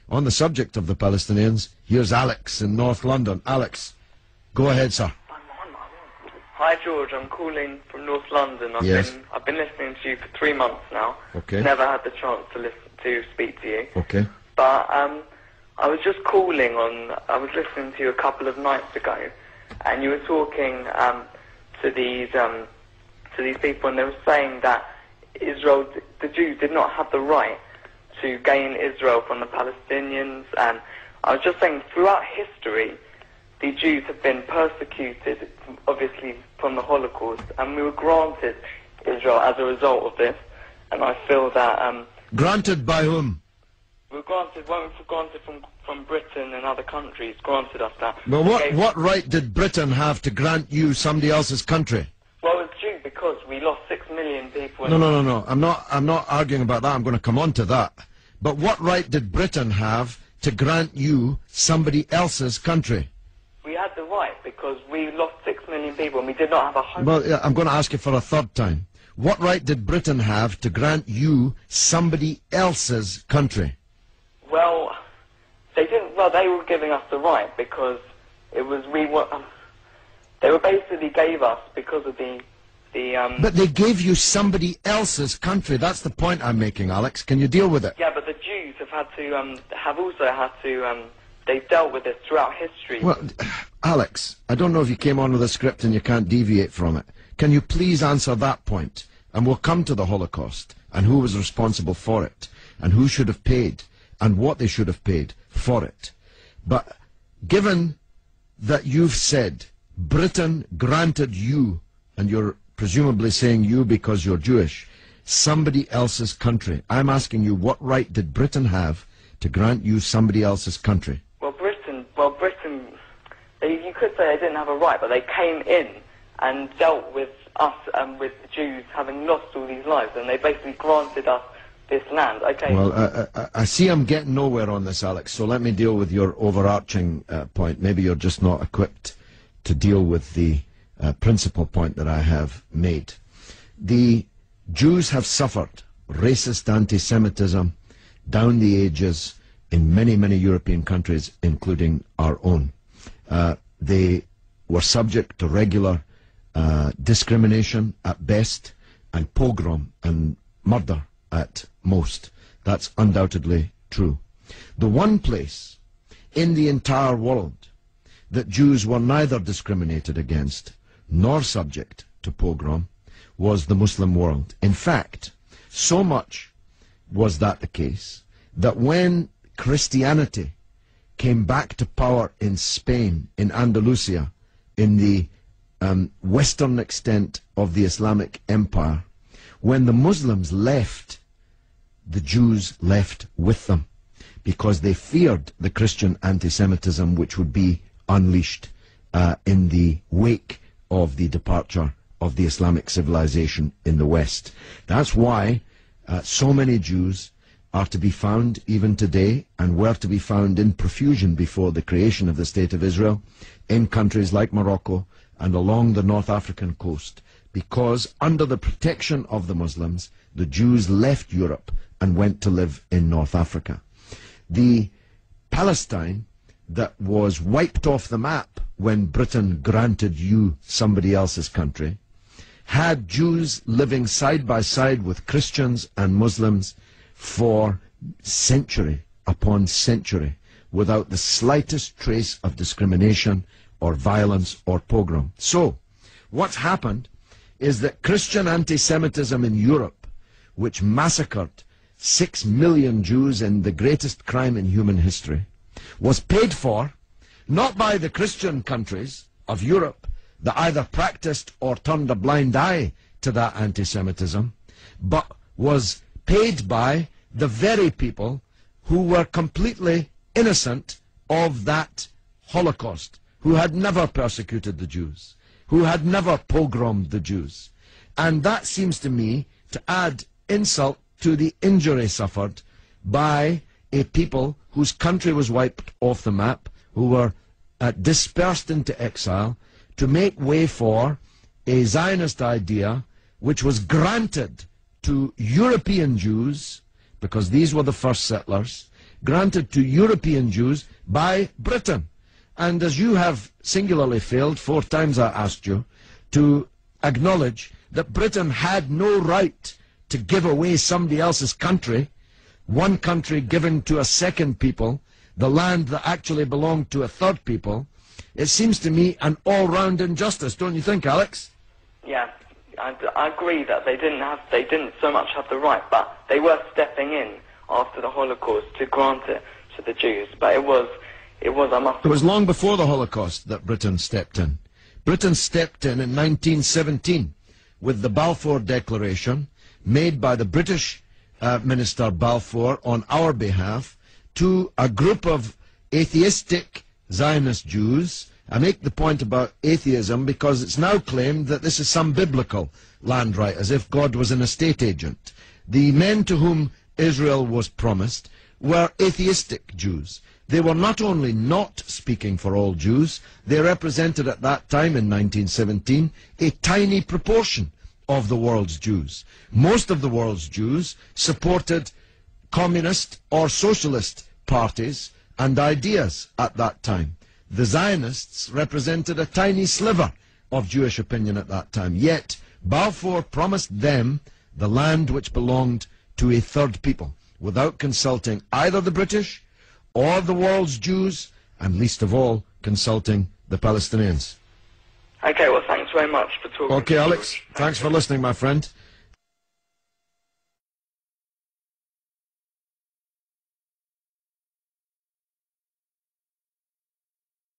on the subject of the Palestinians. Here's Alex in North London. Alex, go ahead, sir. Hi George, I'm calling from North London. I've been listening to you for 3 months now. Okay. Never had the chance to speak to you. Okay. But I was just calling on. I was listening to you a couple of nights ago, and you were talking to these people, and they were saying that Israel, the Jews, did not have the right to gain Israel from the Palestinians. And I was just saying, throughout history, the Jews have been persecuted, obviously, from the Holocaust, and we were granted Israel as a result of this. And I feel that... granted by whom? We were granted from Britain and other countries, granted us that. Well, what right did Britain have to grant you somebody else's country? Well, it's due because we lost 6 million people. No. I'm not arguing about that. I'm going to come on to that. But what right did Britain have to grant you somebody else's country? We had the right because we lost 6 million people and we did not have a home. Well, yeah, I'm going to ask you for a third time. What right did Britain have to grant you somebody else's country? Well, they didn't. Well, they were giving us the right because it was they were basically gave us because of the. But they gave you somebody else's country. That's the point I'm making, Alex. Can you deal with it? Yeah, but the Jews have had to have also had to. They've dealt with this throughout history. Well, Alex, I don't know if you came on with a script and you can't deviate from it. Can you please answer that point? And we'll come to the Holocaust and who was responsible for it and who should have paid and what they should have paid for it. But given that you've said Britain granted you, and you're presumably saying you because you're Jewish, somebody else's country, I'm asking you, what right did Britain have to grant you somebody else's country? Britain, you could say they didn't have a right, but they came in and dealt with us and with the Jews having lost all these lives, and they basically granted us this land. Okay. Well, I see I'm getting nowhere on this, Alex, so let me deal with your overarching point. Maybe you're just not equipped to deal with the principal point that I have made. The Jews have suffered racist anti-Semitism down the ages in many, many European countries, including our own. They were subject to regular discrimination at best, and pogrom and murder at most. That's undoubtedly true. The one place in the entire world that Jews were neither discriminated against nor subject to pogrom was the Muslim world. In fact, so much was that the case that when Christianity came back to power in Spain, in Andalusia, in the western extent of the Islamic Empire, when the Muslims left, the Jews left with them because they feared the Christian anti-Semitism which would be unleashed in the wake of the departure of the Islamic civilization in the West. That's why so many Jews are to be found even today, and were to be found in profusion before the creation of the State of Israel, in countries like Morocco and along the North African coast, because under the protection of the Muslims, the Jews left Europe and went to live in North Africa. The Palestine that was wiped off the map when Britain granted you somebody else's country had Jews living side by side with Christians and Muslims for century upon century without the slightest trace of discrimination or violence or pogrom. So, what's happened is that Christian anti-Semitism in Europe, which massacred 6 million Jews in the greatest crime in human history, was paid for not by the Christian countries of Europe that either practiced or turned a blind eye to that anti-Semitism, but was paid by the very people who were completely innocent of that Holocaust, who had never persecuted the Jews, who had never pogromed the Jews. And that seems to me to add insult to the injury suffered by a people whose country was wiped off the map, who were dispersed into exile, to make way for a Zionist idea which was granted to European Jews, because these were the first settlers, granted to European Jews by Britain. And as you have singularly failed, 4 times I asked you, to acknowledge that Britain had no right to give away somebody else's country, one country given to a second people, the land that actually belonged to a third people, it seems to me an all-round injustice, don't you think, Alex? Yeah, I agree that they didn't so much have the right, but they were stepping in after the Holocaust to grant it to the Jews. But it was It was long before the Holocaust that Britain stepped in. Britain stepped in 1917 with the Balfour Declaration made by the British Minister Balfour on our behalf to a group of atheistic Zionist Jews. I make the point about atheism because it's now claimed that this is some biblical land right, as if God was an estate agent. The men to whom Israel was promised were atheistic Jews. They were not only not speaking for all Jews, they represented at that time in 1917 a tiny proportion of the world's Jews. Most of the world's Jews supported communist or socialist parties and ideas at that time. The Zionists represented a tiny sliver of Jewish opinion at that time. Yet Balfour promised them the land which belonged to a third people, without consulting either the British or the world's Jews, and least of all, consulting the Palestinians. Okay, well, thanks very much for talking. Okay, Alex, thanks for listening, my friend.